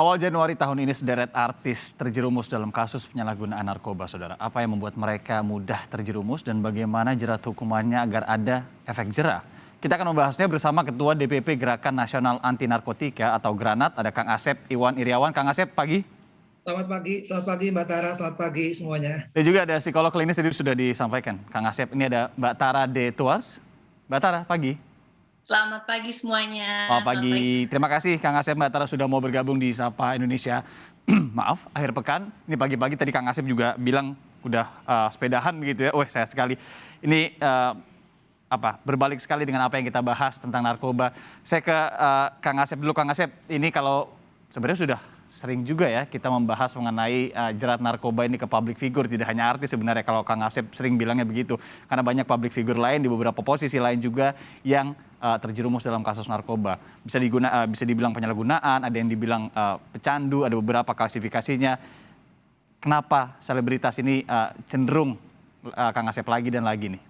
Awal Januari tahun ini sederet artis terjerumus dalam kasus penyalahgunaan narkoba, saudara. Apa yang membuat mereka mudah terjerumus dan bagaimana jerat hukumannya agar ada efek jera? Kita akan membahasnya bersama Ketua DPP Gerakan Nasional Anti Narkotika atau Granat, ada Kang Asep Iwan Iriawan. Kang Asep, pagi. Selamat pagi Mbak Tara, selamat pagi semuanya. Dan juga ada psikolog klinis tadi sudah disampaikan, Kang Asep. Ini ada Mbak Tara De Tuars. Mbak Tara, pagi. Selamat pagi semuanya. Selamat pagi. Terima kasih Kang Asep, Mbak Tara sudah mau bergabung di Sapa Indonesia. Maaf, akhir pekan. Ini pagi-pagi tadi Kang Asep juga bilang udah sepedahan begitu ya. Wah, sehat sekali. Ini berbalik sekali dengan apa yang kita bahas tentang narkoba. Saya ke Kang Asep dulu. Kang Asep, ini kalau sebenarnya sudah sering juga ya kita membahas mengenai jerat narkoba ini ke public figure, tidak hanya artis sebenarnya, kalau Kang Asep sering bilangnya begitu. Karena banyak public figure lain di beberapa posisi lain juga yang terjerumus dalam kasus narkoba. Bisa dibilang penyalahgunaan, ada yang dibilang pecandu, ada beberapa klasifikasinya. Kenapa selebritas ini cenderung Kang Asep lagi dan lagi nih?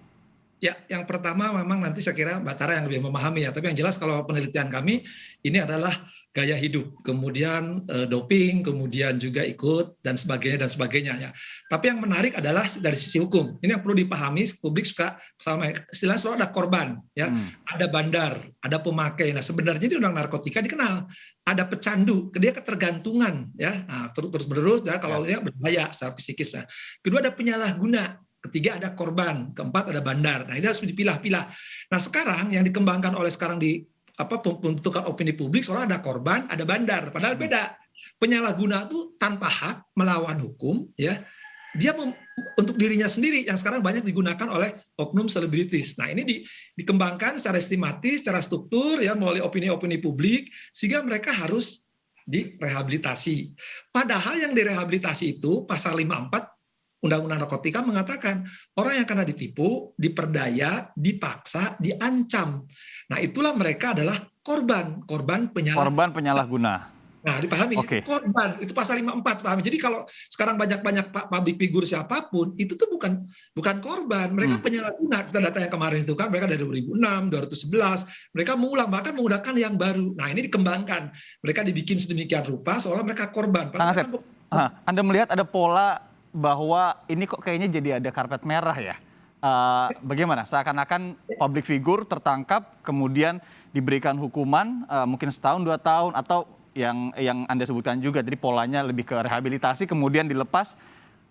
Ya, yang pertama memang nanti saya kira Mbak Tara yang lebih memahami ya. Tapi yang jelas kalau penelitian kami ini adalah gaya hidup, kemudian doping, kemudian juga ikut dan sebagainya ya. Tapi yang menarik adalah dari sisi hukum. Ini yang perlu dipahami, publik suka sama istilahnya selalu ada korban ya, ada bandar, ada pemakai. Nah, sebenarnya di undang narkotika dikenal ada pecandu, dia ketergantungan ya, nah, terus menerus ya, kalau dia berbahaya secara psikis. Nah. Kedua ada penyalahguna. Ketiga ada korban, keempat ada bandar. Nah, ini harus dipilah-pilah. Nah, sekarang yang dikembangkan oleh sekarang di pembentukan opini publik soal ada korban, ada bandar. Padahal beda. Penyalahguna itu tanpa hak melawan hukum, ya. Dia untuk dirinya sendiri yang sekarang banyak digunakan oleh oknum selebritis. Nah, ini dikembangkan secara sistematis, secara struktur ya melalui opini-opini publik sehingga mereka harus direhabilitasi. Padahal yang direhabilitasi itu pasal 54 Undang-Undang Narkotika mengatakan orang yang kena ditipu, diperdaya, dipaksa, diancam. Nah, itulah mereka adalah korban penyalahguna. Nah, dipahami, korban itu pasal 54, pahami. Jadi kalau sekarang banyak public figure siapapun, itu tuh bukan korban, mereka penyalahguna. Kita data yang kemarin itu kan mereka dari 2006, 2011, mereka mengulang bahkan menggunakan yang baru. Nah, ini dikembangkan. Mereka dibikin sedemikian rupa seolah mereka korban. Kang Asep, Anda melihat ada pola bahwa ini kok kayaknya jadi ada karpet merah ya. Bagaimana? Seakan-akan public figure tertangkap, kemudian diberikan hukuman mungkin setahun, 2 tahun, atau yang Anda sebutkan juga, jadi polanya lebih ke rehabilitasi, kemudian dilepas,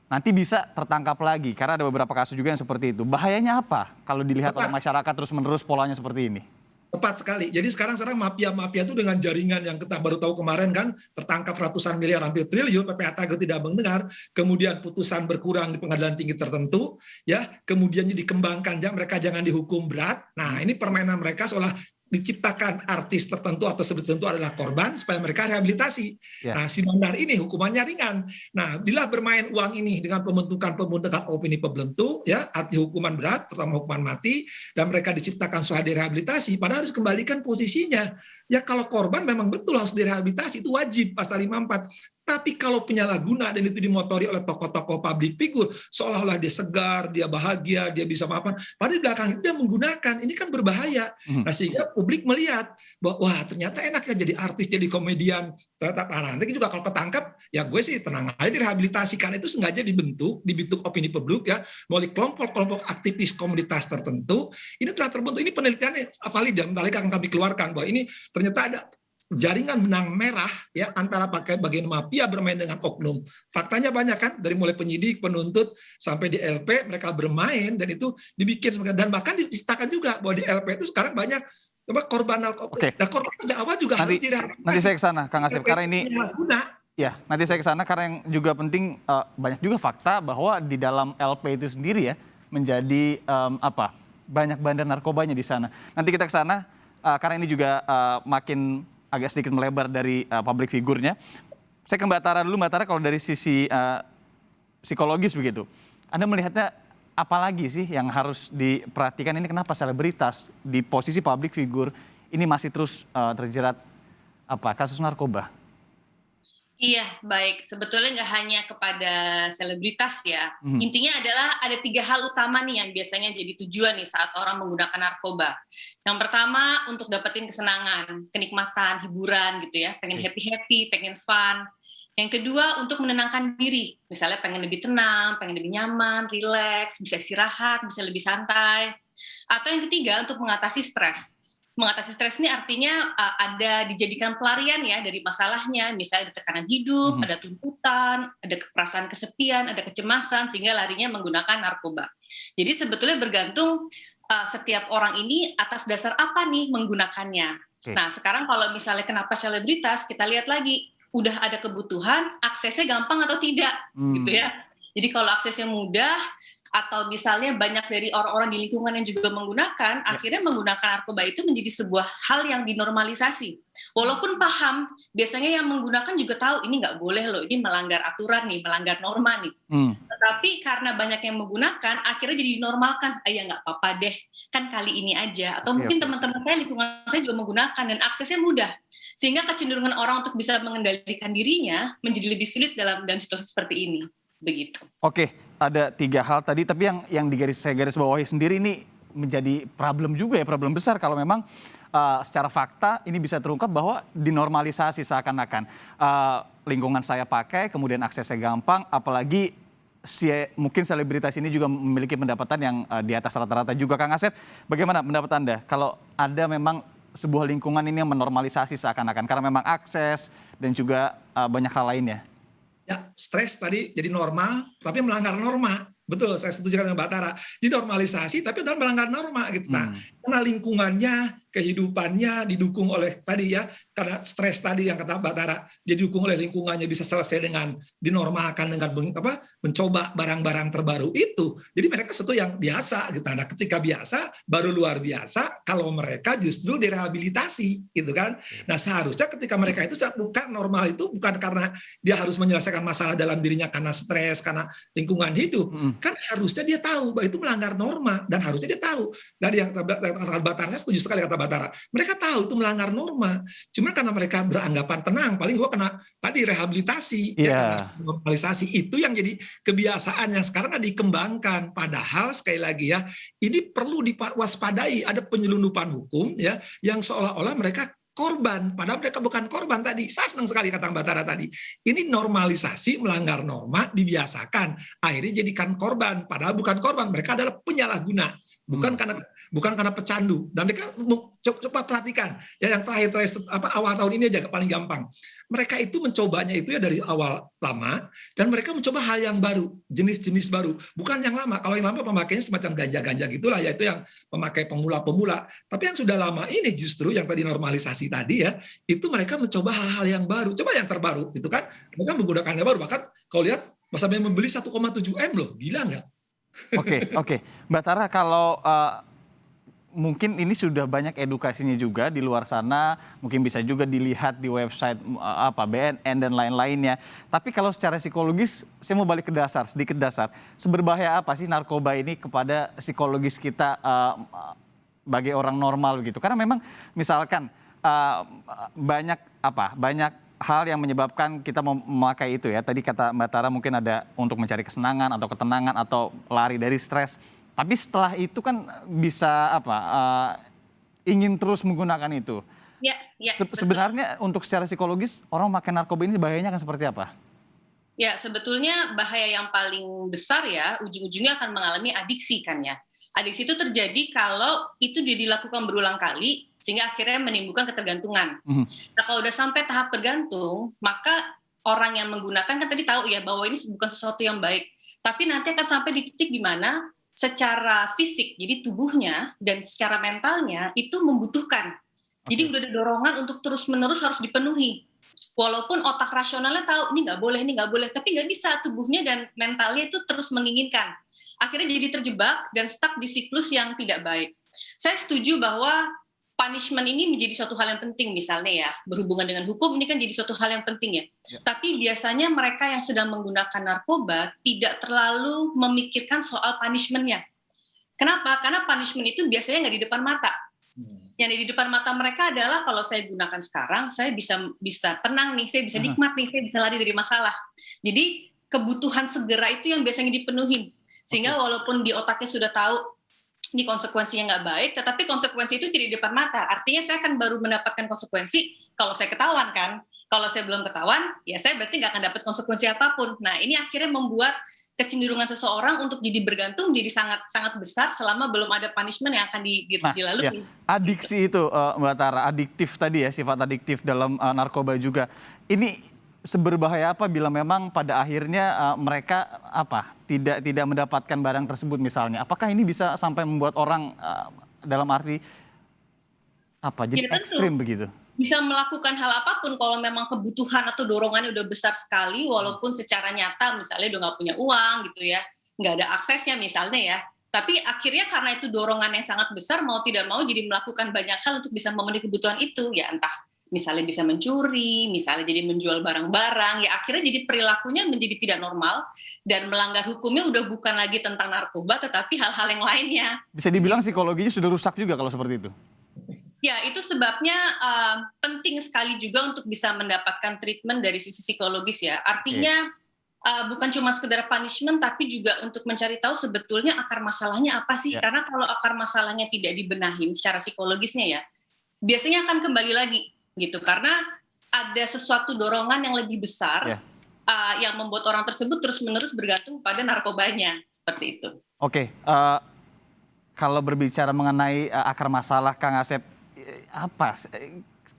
nanti bisa tertangkap lagi. Karena ada beberapa kasus juga yang seperti itu. Bahayanya apa kalau dilihat oleh masyarakat terus-menerus polanya seperti ini? Tepat sekali. Jadi sekarang mafia-mafia itu dengan jaringan yang kita baru tahu kemarin kan tertangkap ratusan miliar hampir triliun, PPATK tidak mendengar, kemudian putusan berkurang di pengadilan tinggi tertentu, ya, kemudian dikembangkan mereka jangan dihukum berat. Nah, ini permainan mereka seolah diciptakan artis tertentu atau selebritis tertentu adalah korban supaya mereka rehabilitasi. Nah, si bandar ini hukumannya ringan. Nah, bila bermain uang ini dengan pembentukan opini pembentuk, ya, arti hukuman berat, terutama hukuman mati, dan mereka diciptakan supaya direhabilitasi, padahal harus kembalikan posisinya. Ya, kalau korban memang betul harus direhabilitasi, itu wajib pasal 54. Tapi kalau penyalahguna dan itu dimotori oleh tokoh-tokoh public figure, seolah-olah dia segar, dia bahagia, dia bisa maafan, padahal di belakang itu dia menggunakan, ini kan berbahaya. Nah, sehingga publik melihat bahwa wah ternyata enak ya jadi artis, jadi komedian, ternyata nanti juga kalau ketangkap, ya gue sih tenang aja direhabilitasikan. Itu sengaja dibentuk opini publik ya, melalui kelompok-kelompok aktivis komunitas tertentu, ini telah terbentuk, ini penelitiannya valid dan akan kami keluarkan bahwa ini ternyata ada jaringan benang merah ya antara bagian mafia bermain dengan oknum. Faktanya banyak kan, dari mulai penyidik, penuntut sampai di LP mereka bermain, dan itu dibikin dan bahkan diciptakan juga bahwa di LP itu sekarang banyak korban narkoba. Nah, korban sejak awal juga harus direhabilitasi. Nanti saya ke sana Kang Asep, karena ini ya, nanti saya ke sana karena yang juga penting banyak juga fakta bahwa di dalam LP itu sendiri ya menjadi banyak bandar narkobanya di sana. Nanti kita ke sana karena ini juga makin agak sedikit melebar dari public figure-nya. Saya ke Mbak Tara dulu. Mbak Tara, kalau dari sisi psikologis begitu, Anda melihatnya apa lagi sih yang harus diperhatikan? Ini kenapa selebritas di posisi public figure ini masih terus terjerat kasus narkoba? Iya, baik. Sebetulnya nggak hanya kepada selebritas ya. Mhm. Intinya adalah ada 3 hal utama nih yang biasanya jadi tujuan nih saat orang menggunakan narkoba. Yang pertama untuk dapetin kesenangan, kenikmatan, hiburan gitu ya. Pengen Oke. happy-happy, pengen fun. Yang kedua untuk menenangkan diri. Misalnya pengen lebih tenang, pengen lebih nyaman, rileks, bisa istirahat, bisa lebih santai. Atau yang ketiga untuk mengatasi stres. Mengatasi stres ini artinya ada dijadikan pelarian ya dari masalahnya, misalnya ada tekanan hidup, Mhm. ada tuntutan, ada perasaan kesepian, ada kecemasan, sehingga larinya menggunakan narkoba. Jadi sebetulnya bergantung setiap orang ini atas dasar apa nih menggunakannya. Oke. Nah sekarang kalau misalnya kenapa selebritas, kita lihat lagi, udah ada kebutuhan, aksesnya gampang atau tidak, gitu Mmm. ya. Jadi kalau aksesnya mudah, atau misalnya banyak dari orang-orang di lingkungan yang juga menggunakan, Ya. akhirnya menggunakan narkoba itu menjadi sebuah hal yang dinormalisasi. Walaupun paham, biasanya yang menggunakan juga tahu ini nggak boleh loh, ini melanggar aturan nih, melanggar norma nih. Mmm. Tetapi karena banyak yang menggunakan, akhirnya jadi dinormalkan. Ah ya nggak apa-apa deh, kan kali ini aja. Atau Oke, mungkin oke. teman-teman saya, lingkungan saya juga menggunakan dan aksesnya mudah. Sehingga kecenderungan orang untuk bisa mengendalikan dirinya menjadi lebih sulit dalam situasi seperti ini. Begitu. Oke, ada 3 hal tadi, tapi yang saya garis bawahi sendiri ini menjadi problem juga ya, problem besar kalau memang, secara fakta ini bisa terungkap bahwa dinormalisasi seakan-akan, lingkungan saya pakai, kemudian aksesnya gampang, apalagi mungkin selebritas ini juga memiliki pendapatan yang, di atas rata-rata juga. Kang Asep, bagaimana pendapat Anda kalau ada memang sebuah lingkungan ini yang menormalisasi seakan-akan karena memang akses dan juga, banyak hal lainnya? Ya, stres tadi jadi normal, tapi melanggar norma. Betul, saya setuju dengan Mbak Tara. Dinormalisasi, tapi udah melanggar norma gitu. Nah, Mmm. karena lingkungannya, kehidupannya didukung oleh tadi ya, karena stres tadi yang kata Mbak Tara, dia didukung oleh lingkungannya bisa selesai dengan dinormalkan dengan mencoba barang-barang terbaru itu. Jadi mereka sesuatu yang biasa gitu. Nah, ketika biasa, baru luar biasa kalau mereka justru direhabilitasi gitu kan. Nah, seharusnya ketika mereka itu bukan normal itu bukan karena dia harus menyelesaikan masalah dalam dirinya karena stres, karena lingkungan hidup. Mhm. Kan harusnya dia tahu bahwa itu melanggar norma dan harusnya dia tahu. Dari yang kata Batara, saya setuju sekali kata Batara. Mereka tahu itu melanggar norma. Cuma karena mereka beranggapan tenang, paling gua kena tadi rehabilitasi, ya karena Iya. normalisasi itu yang jadi kebiasaan yang sekarang dikembangkan. Padahal sekali lagi ya, ini perlu diwaspadai. Ada penyelundupan hukum ya yang seolah-olah mereka korban, padahal mereka bukan korban tadi. Saya senang sekali kata Mbak Tara tadi. Ini normalisasi melanggar norma dibiasakan, akhirnya jadikan korban, padahal bukan korban, mereka adalah penyalahguna. Bukan Mmm. karena pecandu. Dan mereka coba perhatikan ya yang terakhir awal tahun ini aja paling gampang. Mereka itu mencobanya itu ya dari awal lama dan mereka mencoba hal yang baru, jenis-jenis baru, bukan yang lama. Kalau yang lama pemakainya semacam ganja-ganja gitulah, yaitu yang pemakai pemula-pemula. Tapi yang sudah lama ini justru yang tadi normalisasi tadi ya, itu mereka mencoba hal-hal yang baru. Coba yang terbaru itu kan, mereka menggunakan yang baru. Bahkan kalau lihat sampai membeli 1,7 M loh, gila nggak? Oke, oke. Mbak Tara, kalau, mungkin ini sudah banyak edukasinya juga di luar sana, mungkin bisa juga dilihat di website, BNN dan lain-lainnya. Tapi kalau secara psikologis, saya mau balik ke dasar, sedikit dasar. Seberbahaya apa sih narkoba ini kepada psikologis kita, bagi orang normal begitu? Karena memang misalkan, banyak hal yang menyebabkan kita memakai itu ya. Tadi kata Mbak Tara mungkin ada untuk mencari kesenangan atau ketenangan atau lari dari stres. Tapi setelah itu kan bisa ingin terus menggunakan itu. Ya, ya, betul. Sebenarnya untuk secara psikologis orang makan narkoba ini bahayanya akan seperti apa? Ya, sebetulnya bahaya yang paling besar ya, ujung-ujungnya akan mengalami adiksi kan ya. Adiksi itu terjadi kalau itu dilakukan berulang kali, sehingga akhirnya menimbulkan ketergantungan. Mhm. Nah, kalau udah sampai tahap tergantung, maka orang yang menggunakan kan tadi tahu ya bahwa ini bukan sesuatu yang baik. Tapi nanti akan sampai di titik di mana secara fisik, jadi tubuhnya dan secara mentalnya itu membutuhkan. Jadi Oke. udah ada dorongan untuk terus-menerus harus dipenuhi. Walaupun otak rasionalnya tahu ini nggak boleh, tapi nggak bisa, tubuhnya dan mentalnya itu terus menginginkan. Akhirnya jadi terjebak dan stuck di siklus yang tidak baik. Saya setuju bahwa punishment ini menjadi suatu hal yang penting, misalnya ya, berhubungan dengan hukum ini kan jadi suatu hal yang penting ya. Ya. Tapi biasanya mereka yang sedang menggunakan narkoba tidak terlalu memikirkan soal punishment-nya. Kenapa? Karena punishment itu biasanya nggak di depan mata. Yang di depan mata mereka adalah kalau saya gunakan sekarang, saya bisa tenang nih, saya bisa nikmat nih, saya bisa lari dari masalah. Jadi kebutuhan segera itu yang biasanya dipenuhi. Sehingga walaupun di otaknya sudah tahu ini konsekuensinya nggak baik, tetapi konsekuensi itu tidak di depan mata. Artinya saya akan baru mendapatkan konsekuensi kalau saya ketahuan kan. Kalau saya belum ketahuan, ya saya berarti nggak akan dapat konsekuensi apapun. Nah, ini akhirnya membuat kecenderungan seseorang untuk jadi bergantung jadi sangat besar selama belum ada punishment yang akan dilalui. Ya. Adiksi itu Mbak Tara, adiktif tadi ya, sifat adiktif dalam narkoba juga. Ini seberbahaya apa bila memang pada akhirnya mereka tidak mendapatkan barang tersebut misalnya? Apakah ini bisa sampai membuat orang dalam arti jadi ekstrim begitu? Bisa melakukan hal apapun kalau memang kebutuhan atau dorongannya udah besar sekali, walaupun secara nyata misalnya udah nggak punya uang gitu ya, nggak ada aksesnya misalnya ya, tapi akhirnya karena itu dorongan yang sangat besar, mau tidak mau jadi melakukan banyak hal untuk bisa memenuhi kebutuhan itu, ya entah misalnya bisa mencuri, misalnya jadi menjual barang-barang, ya akhirnya jadi perilakunya menjadi tidak normal, dan melanggar hukumnya udah bukan lagi tentang narkoba, tetapi hal-hal yang lainnya. Bisa dibilang psikologinya sudah rusak juga kalau seperti itu? Ya, itu sebabnya penting sekali juga untuk bisa mendapatkan treatment dari sisi psikologis ya. Artinya bukan cuma sekedar punishment, tapi juga untuk mencari tahu sebetulnya akar masalahnya apa sih. Karena kalau akar masalahnya tidak dibenahin secara psikologisnya ya, biasanya akan kembali lagi gitu. Karena ada sesuatu dorongan yang lebih besar yang membuat orang tersebut terus-menerus bergantung pada narkobanya. Seperti itu. Oke, kalau berbicara mengenai akar masalah, Kang Asep,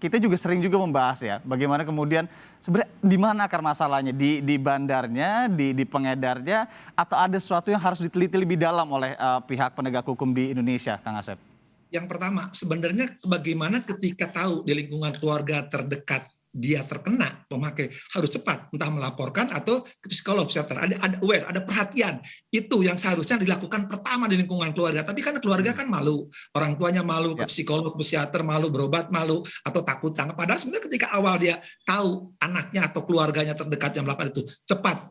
kita juga sering juga membahas ya, bagaimana kemudian sebenarnya di mana akar masalahnya, di bandarnya, di pengedarnya, atau ada sesuatu yang harus diteliti lebih dalam oleh pihak penegak hukum di Indonesia, Kang Asep? Yang pertama, sebenarnya bagaimana ketika tahu di lingkungan keluarga terdekat dia terkena pemakai, harus cepat entah melaporkan atau ke psikolog, psikiater. Ada aware, ada perhatian. Itu yang seharusnya dilakukan pertama di lingkungan keluarga. Tapi karena keluarga kan malu, orang tuanya malu, ke psikolog, psikiater malu, berobat malu, atau takut sangat. Padahal sebenarnya ketika awal dia tahu anaknya atau keluarganya terdekat yang melakukan itu, cepat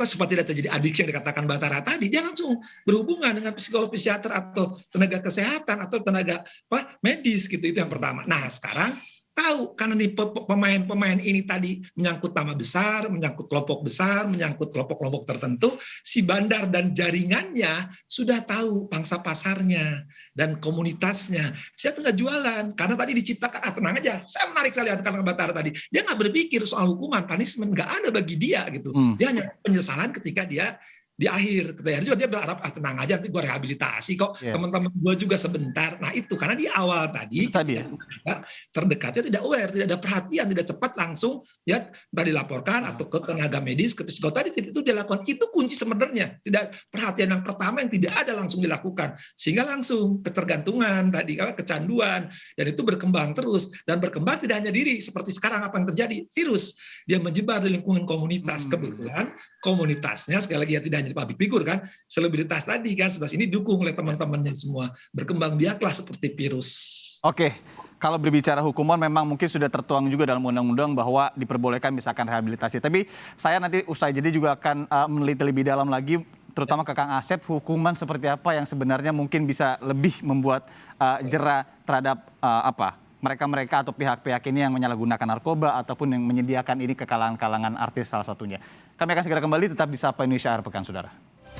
supaya tidak terjadi adiksi yang dikatakan Mbak Tara tadi, dia langsung berhubungan dengan psikolog, psikiater atau tenaga kesehatan atau tenaga medis gitu. Itu yang pertama. Nah, sekarang tahu karena nih pemain-pemain ini tadi menyangkut nama besar, menyangkut kelompok besar, menyangkut kelompok-kelompok tertentu, si bandar dan jaringannya sudah tahu pangsa pasarnya dan komunitasnya. Saya tengah jualan karena tadi diciptakan tenang aja. Saya menarik sekali kata Mbak Tara tadi. Dia nggak berpikir soal hukuman, punishment nggak ada bagi dia gitu. Dia hanya penyesalan ketika dia di akhir juga dia berharap tenang aja nanti gue rehabilitasi kok teman-teman gue juga sebentar. Nah itu karena di awal tadi terdekatnya tidak aware, tidak ada perhatian, tidak cepat langsung ya entah dilaporkan atau ke tenaga medis, ke psikolog tadi itu dilakukan. Itu kunci sebenarnya, tidak perhatian yang pertama yang tidak ada langsung dilakukan sehingga langsung ketergantungan tadi, kecanduan, dan itu berkembang terus dan berkembang tidak hanya diri seperti sekarang apa yang terjadi, virus dia menyebar di lingkungan komunitas. Kebetulan komunitasnya sekali lagi ya tidak hanya public figure kan, selebritas tadi kan sudah ini didukung oleh teman-temannya semua, berkembang biaklah seperti virus. Oke, kalau berbicara hukuman memang mungkin sudah tertuang juga dalam undang-undang bahwa diperbolehkan misalkan rehabilitasi. Tapi saya nanti usai jadi juga akan meneliti lebih dalam lagi, terutama ke Kang Asep, hukuman seperti apa yang sebenarnya mungkin bisa lebih membuat jera terhadap mereka-mereka atau pihak-pihak ini yang menyalahgunakan narkoba ataupun yang menyediakan ini ke kalangan-kalangan artis salah satunya. Kami akan segera kembali, tetap di Sapa Indonesia Akhir Pekan, saudara.